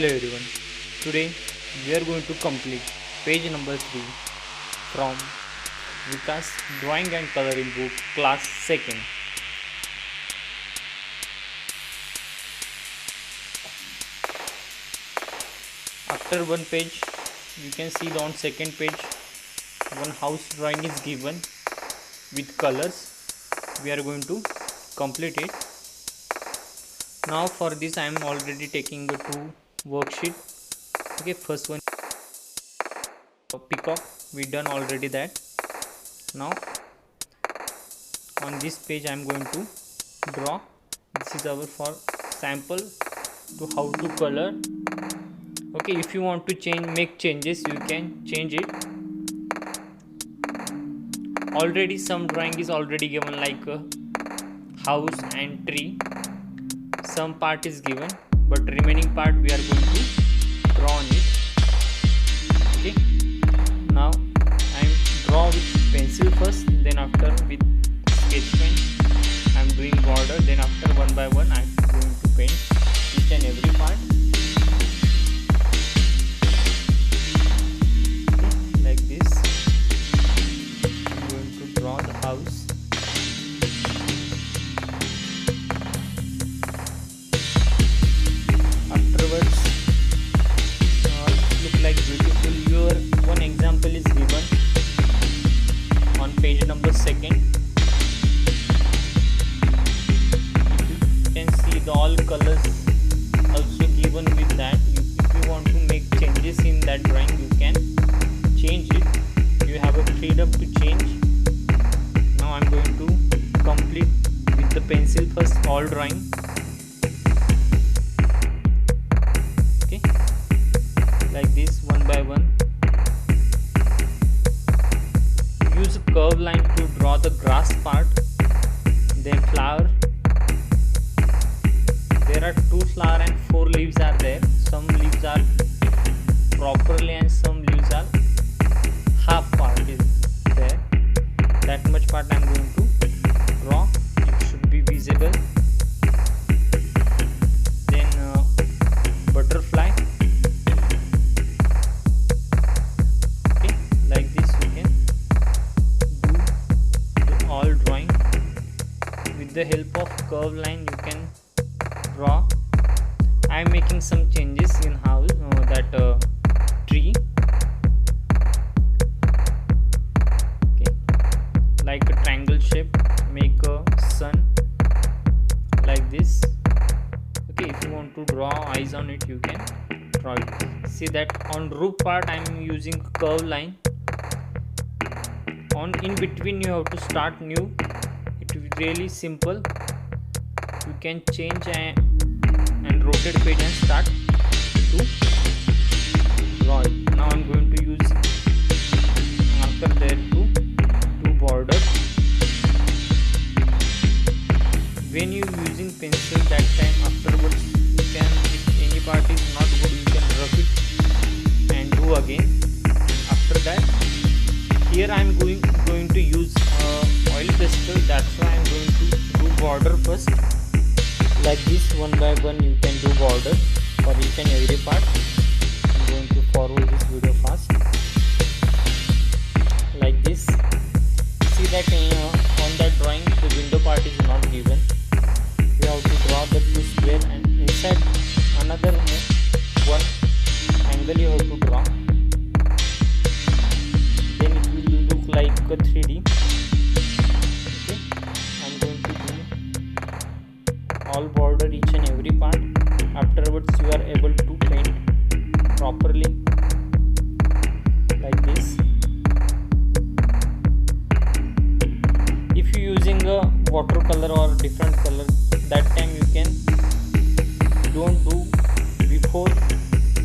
Hello everyone. Today we are going to complete page number 3 from Vikas Drawing and Coloring book class 2nd. After one page you can see on second page one house drawing is given with colors. We are going to complete it. Now for this I am already taking the two worksheet. Okay, first one peacock, we done already that. Now on this page I am going to draw. This is our for sample to how to color. Okay, if you want to make changes, you can change it. Already some drawing is already given, like a house and tree. Some part is given, but remaining part we are going to draw on it. Okay, now I am draw with pencil first, then after with sketch pen I am doing border, then after one by one I am going to paint each and every part. Okay, like this I am going to draw the house. Afterwards look like beautiful. Your one example is given on page number 2nd. You can see the all colors also given with that. If you want to make changes in that drawing, you can change it. You have a freedom to change. Now I am going to complete with the pencil first all drawing. Like this, one by one. Use a curve line to draw the grass part, then flower. There are 2 flowers and 4 leaves are there. Some leaves are properly and some leaves are half part is there. That much part I am going to draw. It should be visible. Then butterfly. With the help of curve line you can draw. I am making some changes in how that tree. Okay, like a triangle shape, make a sun like this. Okay, if you want to draw eyes on it, you can draw it. See that on roof part I am using curve line. On in between you have to start new. It is really simple. You can change and rotate page and start to draw it. Now I am going to use marker there to do border. When you using pencil, that time afterwards you can, if any part is not good, you can rough it and do again. After that, here I am going to use oil pastel. That's why I am going to do border first. Like this, one by one you can do border for each and every part. I am going to forward this video fast. Like this. See that on that drawing the window part is not given. You have to draw the 2 square and inside another one angle you have to draw. Then it will look like a 3D. Okay, I am going to do all border each and every part. Afterwards you are able to paint properly like this. If you using a watercolor or different color, that time you can don't do before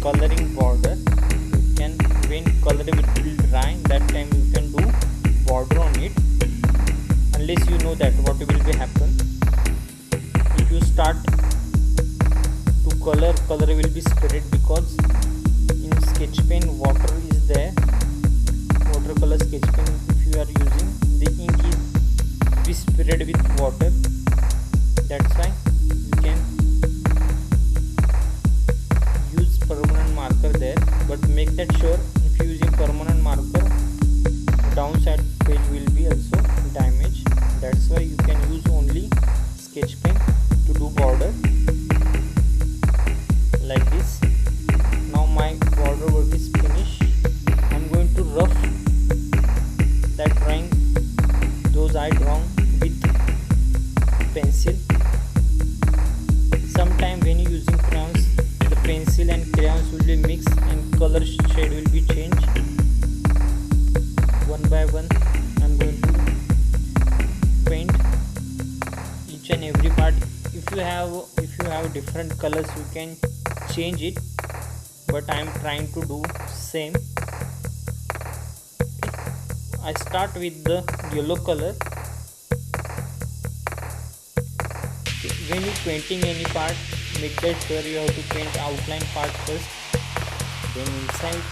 coloring border. You can, when color will dry, that time you can do border on it, unless you know that what will be happen. If you start to color will be spread, because in sketch pen water is there. Watercolor sketch pen, if you are using, the ink is be spread with water. That's why you can use but make that sure if you using permanent marker, downside page will be also damaged. That's why you can use only sketch pen to do border like this. Now my border work is finished. I'm going to rough that drawing, those I drawn with pencil. Sometime when you using crayons, the pencil and crayons will be mixed and color shade will be changed. One by one I'm going to paint each and every part. If you have different colors, you can change it, but I am trying to do same. I start with the yellow color. When you painting any part, make that sure you have to paint outline part first, then inside.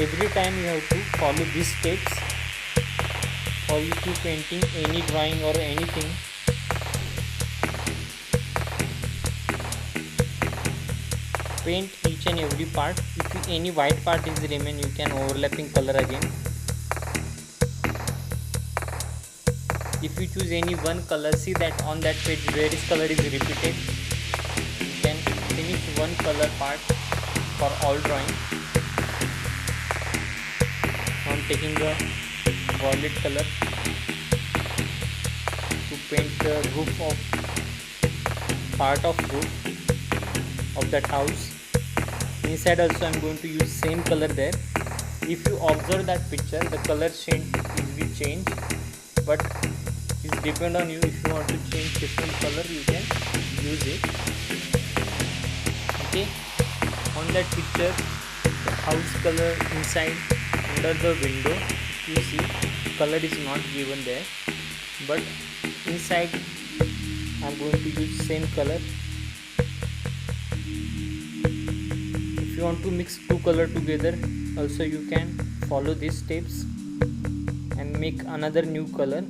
Every time you have to follow these steps, or if you painting any drawing or anything. Paint each and every part. If any white part is remain, you can overlapping color again. If you choose any one color, see that on that page various color is repeated. You can finish one color part for all drawing. I am taking the violet color to paint the roof of part of roof of that house. Inside also I am going to use same color there. If you observe that picture, the color shade will be changed, but it depend on you. If you want to change different color, you can use it. Okay, on that picture, the house color inside under the window, you see color is not given there, but inside I am going to use same color. If you want to mix two color together, also you can follow these steps and make another new color.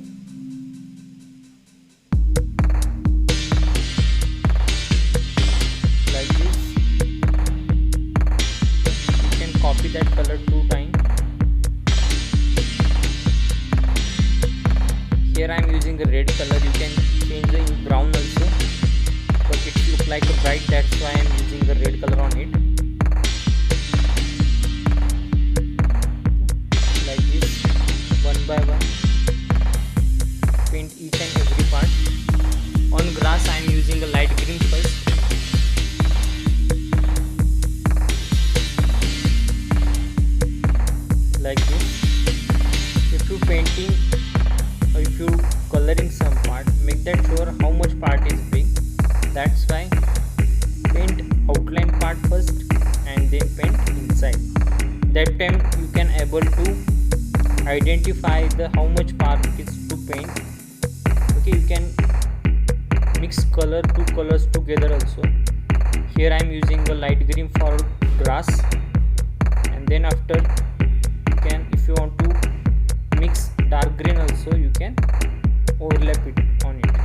Like this. You can copy that color 2 times. Here I am using a red color. You can change the in brown also, but it looks like a bright, that's why I am using the red color on it. Like this, one by one, paint each and every part. On grass I am using a light green first. Like this. If you painting or if you coloring some part, make that sure how much part is big. That's why paint outline part first and then paint inside. That time you can able to identify the how much part is to paint. Okay, you can mix color, 2 colors together also. Here I am using a light green for grass, and then after you can, if you want to mix dark green also, you can overlap it on it.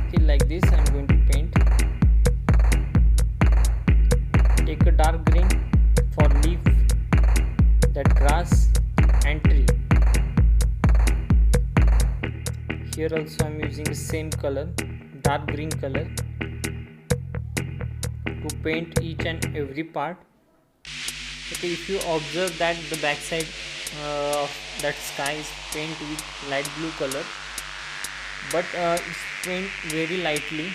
Okay, like this I am going to paint. Take a dark green for leaf, that grass and tree. Here also I am using the same color, dark green color, to paint each and every part. Okay, if you observe that the back side of that sky is painted with light blue color, but it's paint very lightly.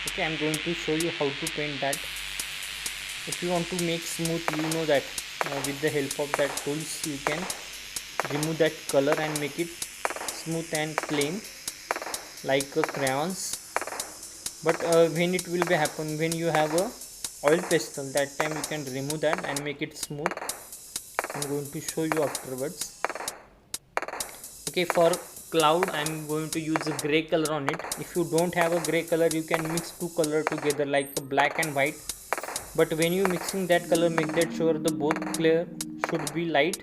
Okay, I am going to show you how to paint that. If you want to make smooth, you know that with the help of that tools you can remove that color and make it smooth and plain like crayons. But when it will be happen, when you have a oil pastel, that time you can remove that and make it smooth. I'm going to show you afterwards. Okay, for cloud I am going to use a gray color on it. If you don't have a gray color, you can mix 2 color together like black and white. But when you mixing that color, make that sure the both color should be light.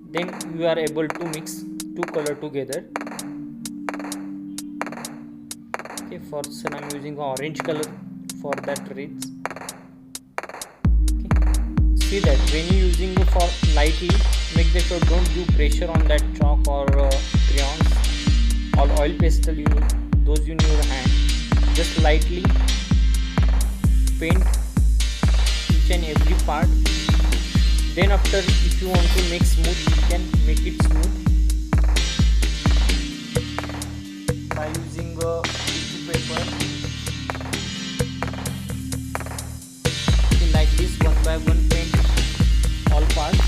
Then you are able to mix 2 color together. Okay, for sun I am using orange color for that wreath. see that when you using for lightly, make the sure don't do pressure on that chalk or crayons or oil pastel those in your hand. Just lightly paint each and every part. Then after, if you want to make smooth, you can make it smooth by using a tissue paper. Okay, like this, one by one paint all parts.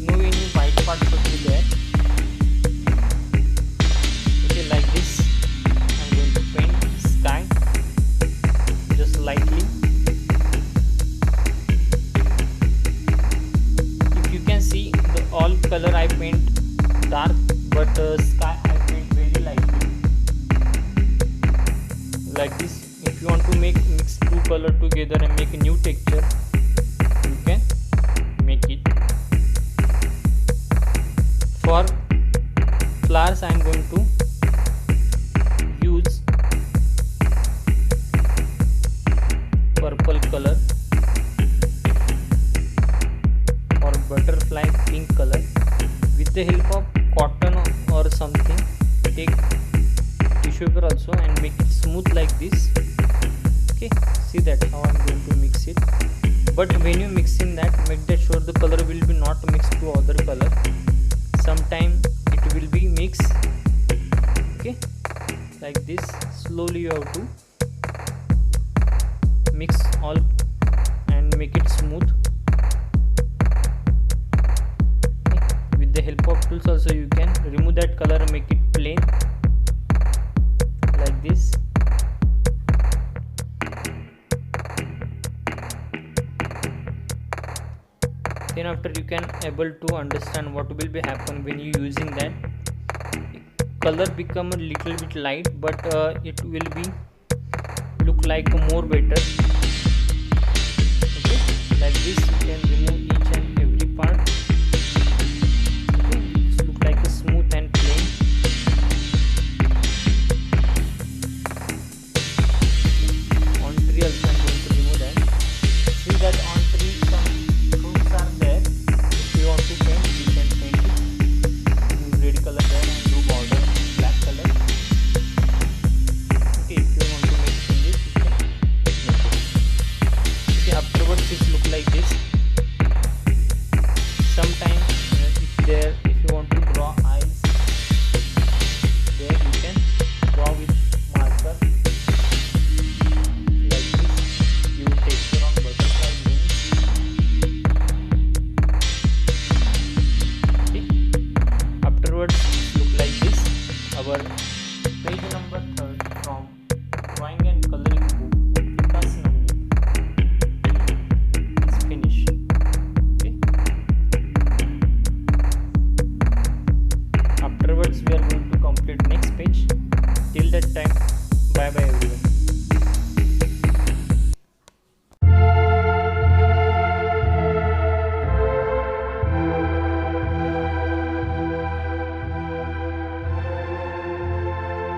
No any white part should be there. Okay, like this I'm going to paint sky just lightly. If you can see, the all color I paint dark, but sky I paint very lightly. Like this. If you want to mix two color together and make a new texture, you can make it. For flowers I am going to use purple color, or butterfly pink color. With the help of cotton or something, take tissue paper also and make it smooth like this. Okay, see that how I'm going to mix it. But when you mix in that, make that sure the color will be not mixed to other color. Sometime it will be mixed. Okay, like this. Slowly you have to mix all and make it smooth. Okay. With the help of tools also you can remove that color and make it plain like this. Then after, you can able to understand what will be happen when you using that. Color become a little bit light, but it will be look like more better